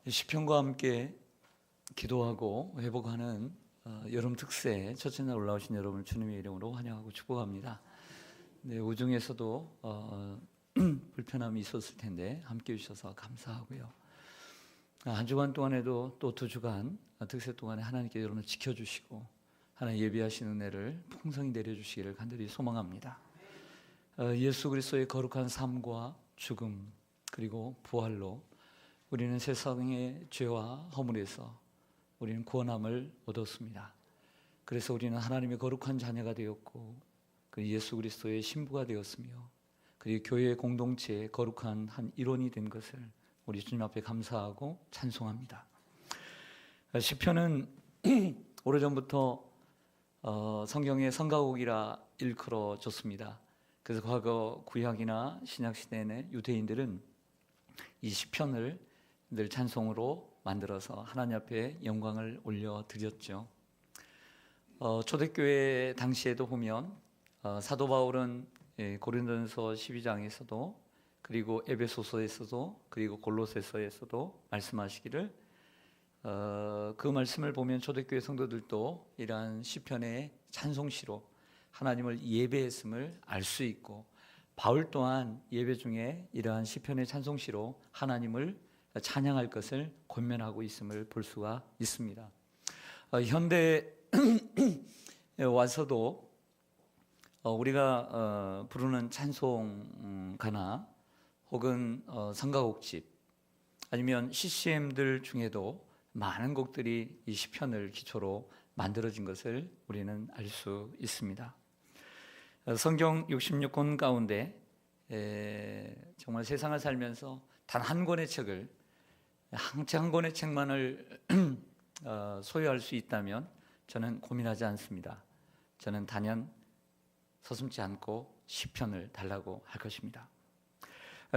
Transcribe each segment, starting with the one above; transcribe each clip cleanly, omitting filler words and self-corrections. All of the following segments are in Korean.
시편과 함께 기도하고 회복하는 여름 특세 첫째 날 올라오신 여러분을 주님의 이름으로 환영하고 축복합니다. 네, 오중에서도 불편함이 있었을 텐데 함께 해주셔서 감사하고요. 한 주간 동안에도 또 2주간 특세 동안에 하나님께 여러분을 지켜주시고 하나님 예비하신 은혜를 풍성히 내려주시기를 간절히 소망합니다. 예수 그리스도의 거룩한 삶과 죽음 그리고 부활로 우리는 세상의 죄와 허물에서 우리는 구원함을 얻었습니다. 그래서 우리는 하나님의 거룩한 자녀가 되었고 그 예수 그리스도의 신부가 되었으며 그리고 교회의 공동체의 거룩한 한 일원이 된 것을 우리 주님 앞에 감사하고 찬송합니다. 시편은 오래전부터 성경의 성가곡이라 일컬어졌습니다. 그래서 과거 구약이나 신약 시대의 유대인들은 이 시편을 늘 찬송으로 만들어서 하나님 앞에 영광을 올려드렸죠. 초대교회 당시에도 보면 사도 바울은 고린도전서 12장에서도 그리고 에베소서에서도 그리고 골로새서에서도 말씀하시기를 그 말씀을 보면 초대교회 성도들도 이러한 시편의 찬송시로 하나님을 예배했음을 알 수 있고 바울 또한 예배 중에 이러한 시편의 찬송시로 하나님을 찬양할 것을 권면하고 있음을 볼 수가 있습니다. 현대에 와서도 우리가 부르는 찬송가나 혹은 성가곡집 아니면 CCM들 중에도 많은 곡들이 이 시편을 기초로 만들어진 것을 우리는 알 수 있습니다. 성경 66권 가운데 정말 세상을 살면서 단 한 권의 책을 한 권의 책만을 소유할 수 있다면 저는 고민하지 않습니다. 저는 단연 서슴지 않고 시편을 달라고 할 것입니다.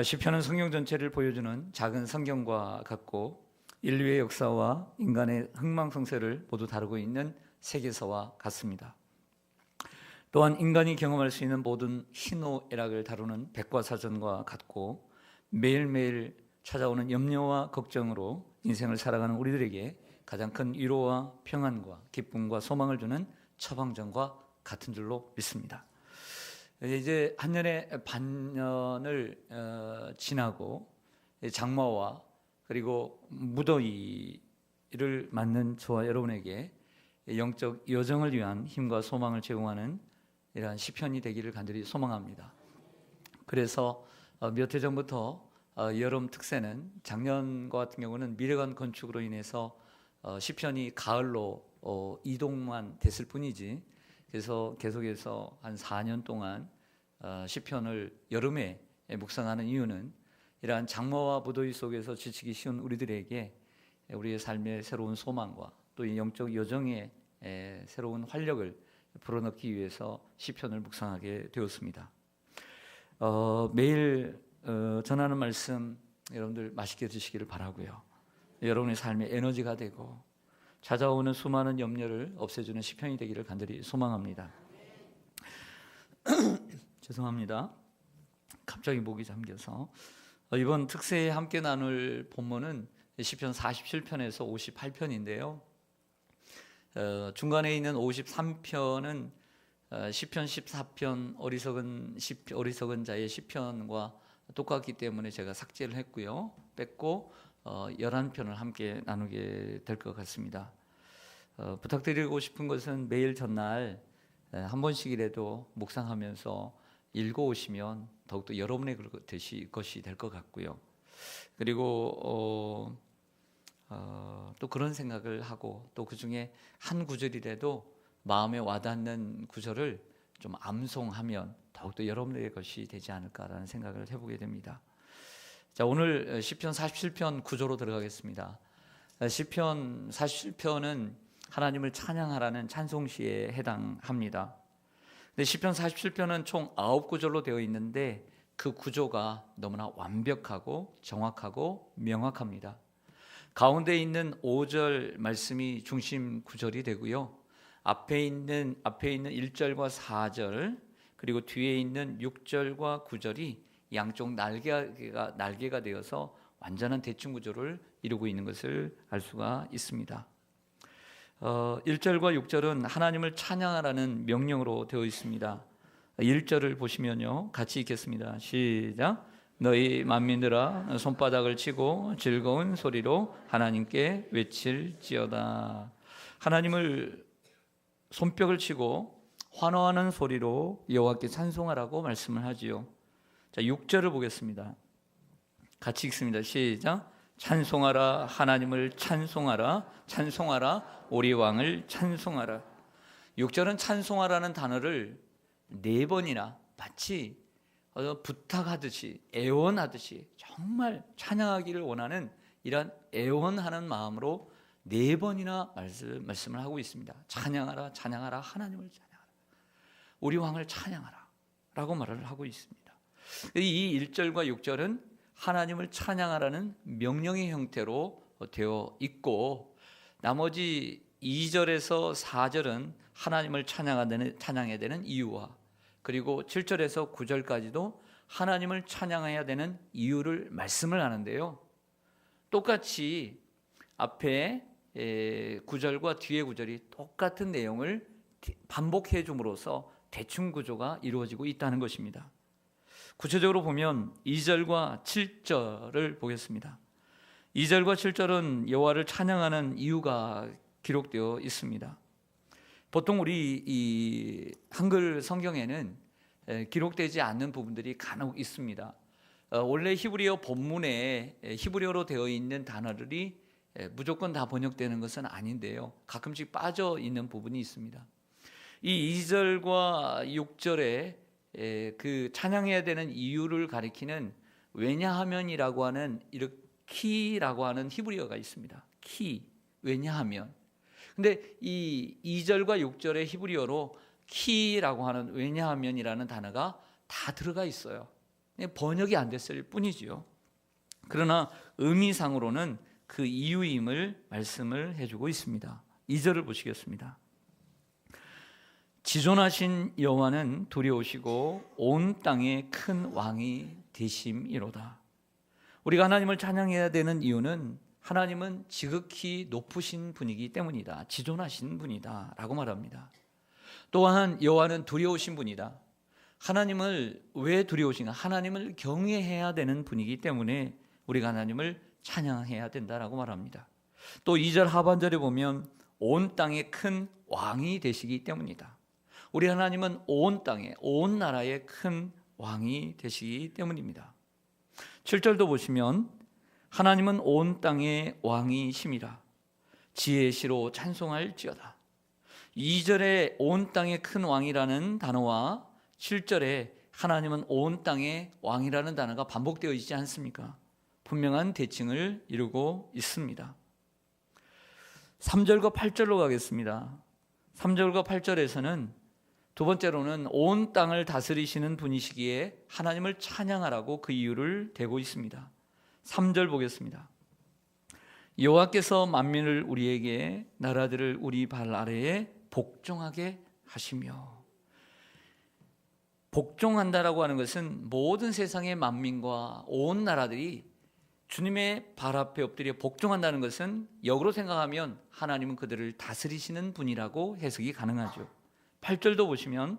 시편은 성경 전체를 보여주는 작은 성경과 같고 인류의 역사와 인간의 흥망성쇠를 모두 다루고 있는 세계사와 같습니다. 또한 인간이 경험할 수 있는 모든 희노애락을 다루는 백과사전과 같고 매일매일 찾아오는 염려와 걱정으로 인생을 살아가는 우리들에게 가장 큰 위로와 평안과 기쁨과 소망을 주는 처방전과 같은 줄로 믿습니다. 이제 한 년의 반년을 지나고 장마와 그리고 무더위를 맞는 저와 여러분에게 영적 여정을 위한 힘과 소망을 제공하는 이러한 시편이 되기를 간절히 소망합니다. 그래서 몇 해 전부터 여름 특세는 작년과 같은 경우는 미래관 건축으로 인해서 시편이 가을로 이동만 됐을 뿐이지 그래서 계속해서 한 4년 동안 시편을 여름에 묵상하는 이유는 이러한 장마와 무더위 속에서 지치기 쉬운 우리들에게 우리의 삶의 새로운 소망과 또 이 영적 여정의 새로운 활력을 불어넣기 위해서 시편을 묵상하게 되었습니다. 매일 전하는 말씀 여러분들 맛있게 드시기를 바라고요. 여러분의 삶에 에너지가 되고 찾아오는 수많은 염려를 없애주는 시편이 되기를 간절히 소망합니다. 죄송합니다. 갑자기 목이 잠겨서 이번 특세에 함께 나눌 본문은 시편 47편에서 58편인데요. 중간에 있는 53편은 시편 14편 어리석은 자의 시편과 똑같기 때문에 제가 삭제를 했고요. 뺐고 11편을 함께 나누게 될 것 같습니다. 부탁드리고 싶은 것은 매일 전날 한 번씩이라도 묵상하면서 읽어오시면 더욱더 여러분의 것이 될 것 같고요. 그리고 또 그런 생각을 하고 또 그중에 한 구절이라도 마음에 와닿는 구절을 좀 암송하면 더욱더 여러분의 것이 되지 않을까라는 생각을 해보게 됩니다. 자, 오늘 시편 47편 구조로 들어가겠습니다. 시편 47편은 하나님을 찬양하라는 찬송시에 해당합니다. 근데 시편 47편은 총 9구절로 되어 있는데 그 구조가 너무나 완벽하고 정확하고 명확합니다. 가운데 있는 5절 말씀이 중심 구절이 되고요. 앞에 있는 1절과 4절 그리고 뒤에 있는 6절과 9절이 양쪽 날개가 되어서 완전한 대칭 구조를 이루고 있는 것을 알 수가 있습니다. 1절과 6절은 하나님을 찬양하라는 명령으로 되어 있습니다. 1절을 보시면요, 같이 읽겠습니다. 시작. 너희 만민들아 손바닥을 치고 즐거운 소리로 하나님께 외칠지어다. 하나님을 손뼉을 치고 환호하는 소리로 여호와께 찬송하라고 말씀을 하지요. 자, 6절을 보겠습니다. 같이 읽습니다. 시작. 찬송하라 하나님을 찬송하라 찬송하라 우리 왕을 찬송하라. 6절은 찬송하라는 단어를 4번이나 마치 부탁하듯이 애원하듯이 정말 찬양하기를 원하는 이런 애원하는 마음으로 4번이나 말씀을 하고 있습니다. 찬양하라 찬양하라 하나님을 찬양하라 우리 왕을 찬양하라 라고 말을 하고 있습니다. 이 1절과 6절은 하나님을 찬양하라는 명령의 형태로 되어 있고, 나머지 2절에서 4절은 하나님을 찬양해야 되는 이유와, 그리고 7절에서 9절까지도 하나님을 찬양해야 되는 이유를 말씀을 하는데요, 똑같이 앞에 9절과 뒤에 9절이 똑같은 내용을 반복해 줌으로써 대충 구조가 이루어지고 있다는 것입니다. 구체적으로 보면 2절과 7절을 보겠습니다. 2절과 7절은 여호와를 찬양하는 이유가 기록되어 있습니다. 보통 우리 이 한글 성경에는 기록되지 않는 부분들이 간혹 있습니다. 원래 히브리어 본문에 히브리어로 되어 있는 단어들이 무조건 다 번역되는 것은 아닌데요, 가끔씩 빠져 있는 부분이 있습니다. 이 2절과 6절에 그 찬양해야 되는 이유를 가리키는 왜냐하면이라고 하는 키라고 하는 히브리어가 있습니다. 키, 왜냐하면. 근데 이 2절과 6절의 히브리어로 키라고 하는 왜냐하면이라는 단어가 다 들어가 있어요. 번역이 안 됐을 뿐이지요. 그러나 의미상으로는 그 이유임을 말씀을 해주고 있습니다. 2절을 보시겠습니다. 지존하신 여호와는 두려우시고 온 땅에 큰 왕이 되심이로다. 우리가 하나님을 찬양해야 되는 이유는 하나님은 지극히 높으신 분이기 때문이다. 지존하신 분이다 라고 말합니다. 또한 여호와는 두려우신 분이다. 하나님을 왜 두려우신가? 하나님을 경외해야 되는 분이기 때문에 우리가 하나님을 찬양해야 된다라고 말합니다. 또 2절 하반절에 보면 온 땅에 큰 왕이 되시기 때문이다. 우리 하나님은 온 땅에, 온 나라의 큰 왕이 되시기 때문입니다. 7절도 보시면 하나님은 온 땅의 왕이심이라 지혜의 시로 찬송할지어다. 2절에 온 땅의 큰 왕이라는 단어와 7절에 하나님은 온 땅의 왕이라는 단어가 반복되어 있지 않습니까? 분명한 대칭을 이루고 있습니다. 3절과 8절로 가겠습니다. 3절과 8절에서는 두 번째로는 온 땅을 다스리시는 분이시기에 하나님을 찬양하라고 그 이유를 대고 있습니다. 3절 보겠습니다. 여호와께서 만민을 우리에게 나라들을 우리 발 아래에 복종하게 하시며, 복종한다라고 하는 것은 모든 세상의 만민과 온 나라들이 주님의 발 앞에 엎드려 복종한다는 것은 역으로 생각하면 하나님은 그들을 다스리시는 분이라고 해석이 가능하죠. 8절도 보시면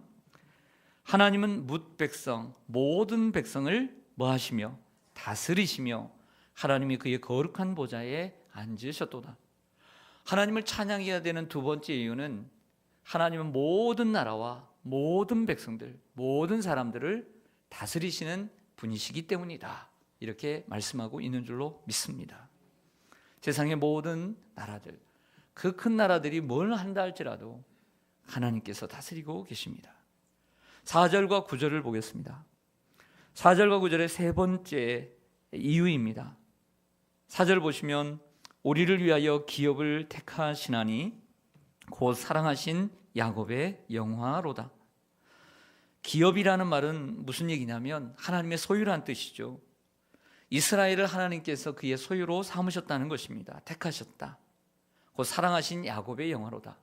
하나님은 뭇 백성 모든 백성을 뭐 하시며 다스리시며 하나님이 그의 거룩한 보좌에 앉으셨도다. 하나님을 찬양해야 되는 두 번째 이유는 하나님은 모든 나라와 모든 백성들, 모든 사람들을 다스리시는 분이시기 때문이다. 이렇게 말씀하고 있는 줄로 믿습니다. 세상의 모든 나라들, 그 큰 나라들이 뭘 한다 할지라도 하나님께서 다스리고 계십니다. 4절과 9절을 보겠습니다. 4절과 9절의 세 번째 이유입니다. 4절 보시면 우리를 위하여 기업을 택하시나니 곧 사랑하신 야곱의 영화로다. 기업이라는 말은 무슨 얘기냐면 하나님의 소유란 뜻이죠. 이스라엘을 하나님께서 그의 소유로 삼으셨다는 것입니다. 택하셨다. 곧 사랑하신 야곱의 영화로다.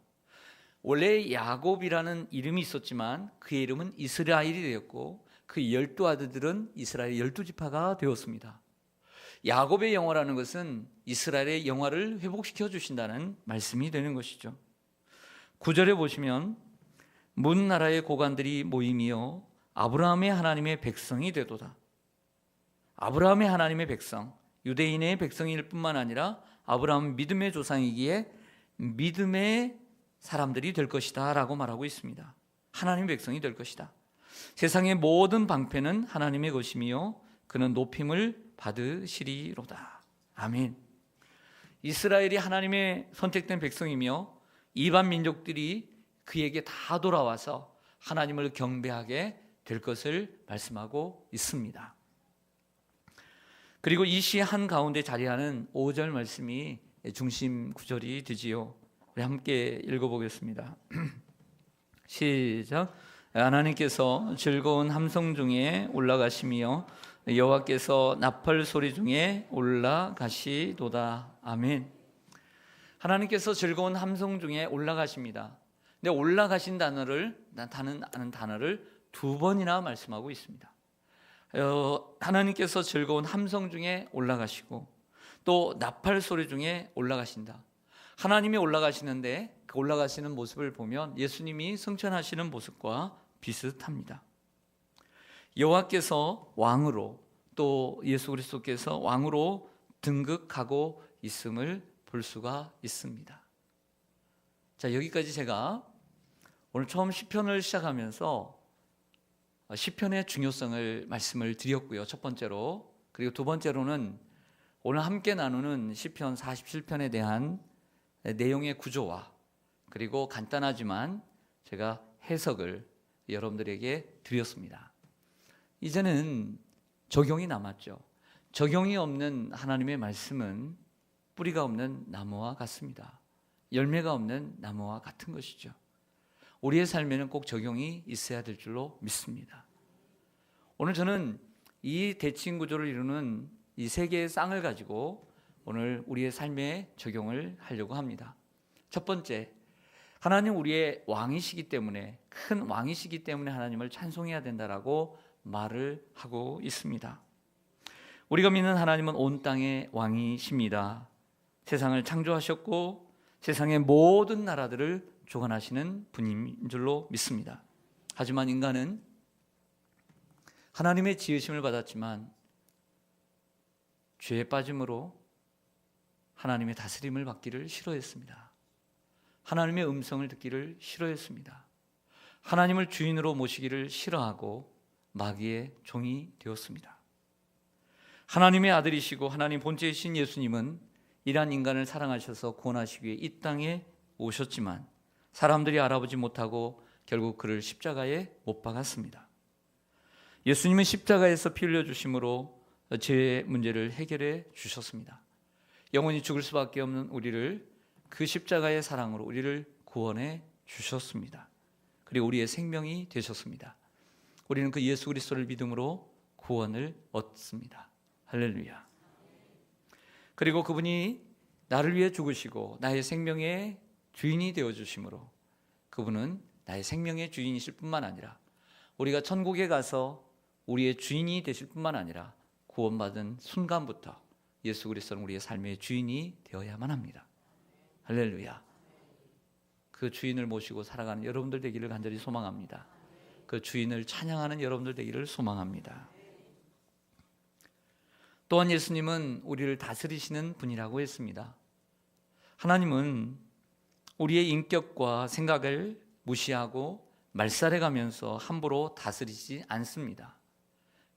원래 야곱이라는 이름이 있었지만 그의 이름은 이스라엘이 되었고 그 12 아들들은 이스라엘 12지파가 되었습니다. 야곱의 영화라는 것은 이스라엘의 영화를 회복시켜 주신다는 말씀이 되는 것이죠. 9절에 보시면 문 나라의 고관들이 모임이여 아브라함의 하나님의 백성이 되도다. 아브라함의 하나님의 백성, 유대인의 백성일 뿐만 아니라 아브라함은 믿음의 조상이기에 믿음의 사람들이 될 것이다 라고 말하고 있습니다. 하나님의 백성이 될 것이다. 세상의 모든 방패는 하나님의 것이며 그는 높임을 받으시리로다. 아멘. 이스라엘이 하나님의 선택된 백성이며 이반 민족들이 그에게 다 돌아와서 하나님을 경배하게 될 것을 말씀하고 있습니다. 그리고 이 시 한가운데 자리하는 5절 말씀이 중심 구절이 되지요. 우리 함께 읽어보겠습니다. 시작. 하나님께서 즐거운 함성 중에 올라가시며 여호와께서 나팔 소리 중에 올라가시도다. 아멘. 하나님께서 즐거운 함성 중에 올라가십니다. 근데 올라가신 단어를 나타내는 단어를 두 번이나 말씀하고 있습니다. 하나님께서 즐거운 함성 중에 올라가시고 또 나팔 소리 중에 올라가신다. 하나님이 올라가시는데 그 올라가시는 모습을 보면 예수님이 승천하시는 모습과 비슷합니다. 여호와께서 왕으로 또 예수 그리스도께서 왕으로 등극하고 있음을 볼 수가 있습니다. 자, 여기까지 제가 오늘 처음 시편을 시작하면서 시편의 중요성을 말씀을 드렸고요. 첫 번째로. 그리고 두 번째로는 오늘 함께 나누는 시편 47편에 대한 내용의 구조와 그리고 간단하지만 제가 해석을 여러분들에게 드렸습니다. 이제는 적용이 남았죠. 적용이 없는 하나님의 말씀은 뿌리가 없는 나무와 같습니다. 열매가 없는 나무와 같은 것이죠. 우리의 삶에는 꼭 적용이 있어야 될 줄로 믿습니다. 오늘 저는 이 대칭 구조를 이루는 이 세 개의 쌍을 가지고 오늘 우리의 삶에 적용을 하려고 합니다. 첫 번째, 하나님 우리의 왕이시기 때문에, 큰 왕이시기 때문에 하나님을 찬송해야 된다라고 말을 하고 있습니다. 우리가 믿는 하나님은 온 땅의 왕이십니다. 세상을 창조하셨고 세상의 모든 나라들을 주관하시는 분인 줄로 믿습니다. 하지만 인간은 하나님의 지으심을 받았지만 죄에 빠짐으로 하나님의 다스림을 받기를 싫어했습니다. 하나님의 음성을 듣기를 싫어했습니다. 하나님을 주인으로 모시기를 싫어하고 마귀의 종이 되었습니다. 하나님의 아들이시고 하나님 본체이신 예수님은 이러한 인간을 사랑하셔서 구원하시기 위해 이 땅에 오셨지만 사람들이 알아보지 못하고 결국 그를 십자가에 못 박았습니다. 예수님은 십자가에서 피 흘려 주심으로 죄의 문제를 해결해 주셨습니다. 영원히 죽을 수밖에 없는 우리를 그 십자가의 사랑으로 우리를 구원해 주셨습니다. 그리고 우리의 생명이 되셨습니다. 우리는 그 예수 그리스도를 믿음으로 구원을 얻습니다. 할렐루야. 그리고 그분이 나를 위해 죽으시고 나의 생명의 주인이 되어주심으로 그분은 나의 생명의 주인이실 뿐만 아니라 우리가 천국에 가서 우리의 주인이 되실 뿐만 아니라 구원받은 순간부터 예수 그리스도는 우리의 삶의 주인이 되어야만 합니다. 할렐루야. 그 주인을 모시고 살아가는 여러분들 되기를 간절히 소망합니다. 그 주인을 찬양하는 여러분들 되기를 소망합니다. 또한 예수님은 우리를 다스리시는 분이라고 했습니다. 하나님은 우리의 인격과 생각을 무시하고 말살해가면서 함부로 다스리지 않습니다.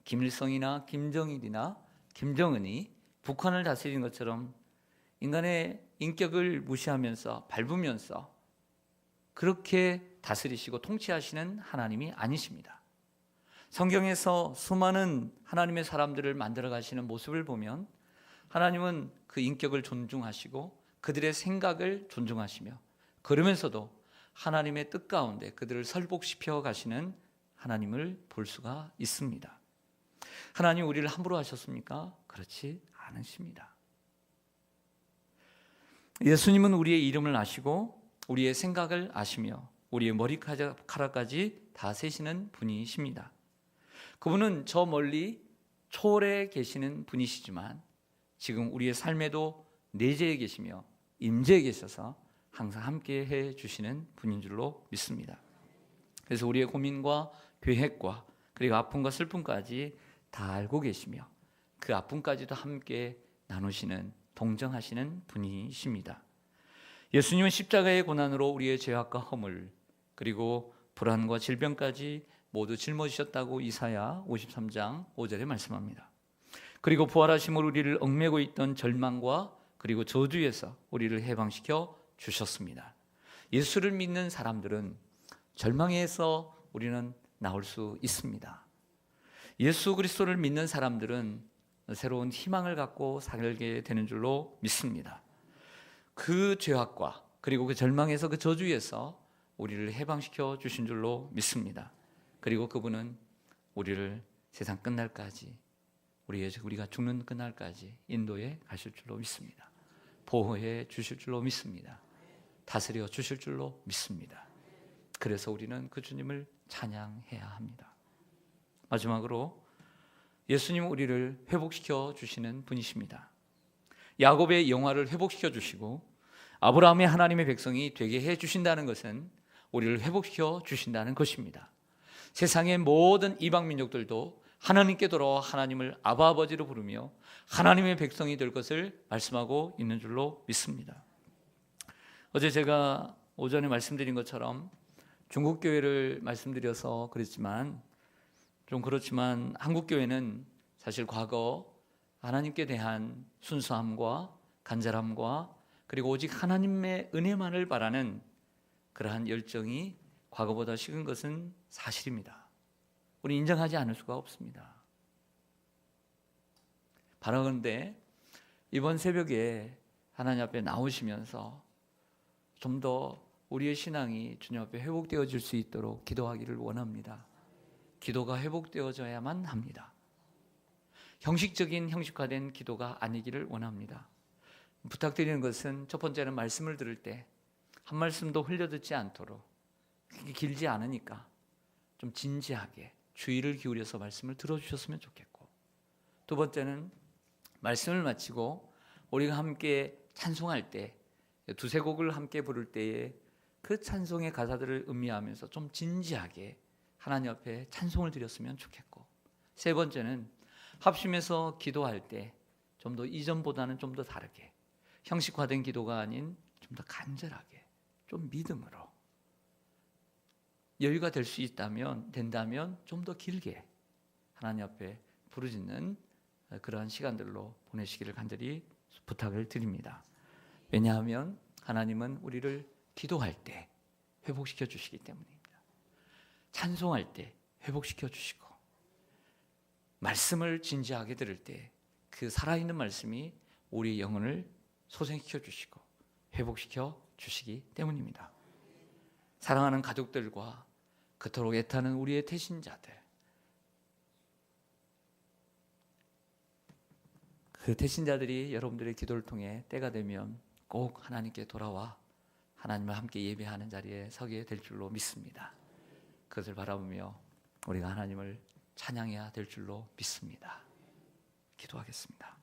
김일성이나 김정일이나 김정은이 북한을 다스리는 것처럼 인간의 인격을 무시하면서 밟으면서 그렇게 다스리시고 통치하시는 하나님이 아니십니다. 성경에서 수많은 하나님의 사람들을 만들어 가시는 모습을 보면 하나님은 그 인격을 존중하시고 그들의 생각을 존중하시며 그러면서도 하나님의 뜻 가운데 그들을 설복시켜 가시는 하나님을 볼 수가 있습니다. 하나님 우리를 함부로 하셨습니까? 그렇지 않으십니다. 예수님은 우리의 이름을 아시고 우리의 생각을 아시며 우리의 머리카락까지 다 세시는 분이십니다. 그분은 저 멀리 초월해 계시는 분이시지만 지금 우리의 삶에도 내재해 계시며 임재해 계셔서 항상 함께 해 주시는 분인 줄로 믿습니다. 그래서 우리의 고민과 계획과 그리고 아픔과 슬픔까지 다 알고 계시며 그 아픔까지도 함께 나누시는 동정하시는 분이십니다. 예수님은 십자가의 고난으로 우리의 죄악과 허물 그리고 불안과 질병까지 모두 짊어지셨다고 이사야 53장 5절에 말씀합니다. 그리고 부활하심으로 우리를 얽매고 있던 절망과 그리고 저주에서 우리를 해방시켜 주셨습니다. 예수를 믿는 사람들은 절망에서 우리는 나올 수 있습니다. 예수 그리스도를 믿는 사람들은 새로운 희망을 갖고 살게 되는 줄로 믿습니다. 그 죄악과 그리고 그 절망에서 그 저주에서 우리를 해방시켜 주신 줄로 믿습니다. 그리고 그분은 우리를 세상 끝날까지 우리가 죽는 끝날까지 인도해 가실 줄로 믿습니다. 보호해 주실 줄로 믿습니다. 다스려 주실 줄로 믿습니다. 그래서 우리는 그 주님을 찬양해야 합니다. 마지막으로 예수님은 우리를 회복시켜 주시는 분이십니다. 야곱의 영화를 회복시켜 주시고 아브라함의 하나님의 백성이 되게 해 주신다는 것은 우리를 회복시켜 주신다는 것입니다. 세상의 모든 이방 민족들도 하나님께 돌아와 하나님을 아바 아버지로 부르며 하나님의 백성이 될 것을 말씀하고 있는 줄로 믿습니다. 어제 제가 오전에 말씀드린 것처럼 중국 교회를 말씀드려서 그랬지만 좀 그렇지만 한국 교회는 사실 과거 하나님께 대한 순수함과 간절함과 그리고 오직 하나님의 은혜만을 바라는 그러한 열정이 과거보다 식은 것은 사실입니다. 우리 인정하지 않을 수가 없습니다. 바라건대 이번 새벽에 하나님 앞에 나오시면서 좀 더 우리의 신앙이 주님 앞에 회복되어질 수 있도록 기도하기를 원합니다. 기도가 회복되어져야만 합니다. 형식적인 형식화된 기도가 아니기를 원합니다. 부탁드리는 것은 첫 번째는 말씀을 들을 때 한 말씀도 흘려듣지 않도록 길지 않으니까 좀 진지하게 주의를 기울여서 말씀을 들어주셨으면 좋겠고, 두 번째는 말씀을 마치고 우리가 함께 찬송할 때 두세 곡을 함께 부를 때에 그 찬송의 가사들을 음미하면서 좀 진지하게 하나님 앞에 찬송을 드렸으면 좋겠고, 세 번째는 합심해서 기도할 때 좀 더 이전보다는 좀 더 다르게 형식화된 기도가 아닌 좀 더 간절하게 좀 믿음으로 여유가 될 수 된다면 좀 더 길게 하나님 앞에 부르짖는 그러한 시간들로 보내시기를 간절히 부탁을 드립니다. 왜냐하면 하나님은 우리를 기도할 때 회복시켜 주시기 때문입니다. 찬송할 때 회복시켜 주시고, 말씀을 진지하게 들을 때 그 살아있는 말씀이 우리의 영혼을 소생시켜 주시고 회복시켜 주시기 때문입니다. 사랑하는 가족들과 그토록 애타는 우리의 태신자들, 그 태신자들이 여러분들의 기도를 통해 때가 되면 꼭 하나님께 돌아와 하나님과 함께 예배하는 자리에 서게 될 줄로 믿습니다. 그것을 바라보며 우리가 하나님을 찬양해야 될 줄로 믿습니다. 기도하겠습니다.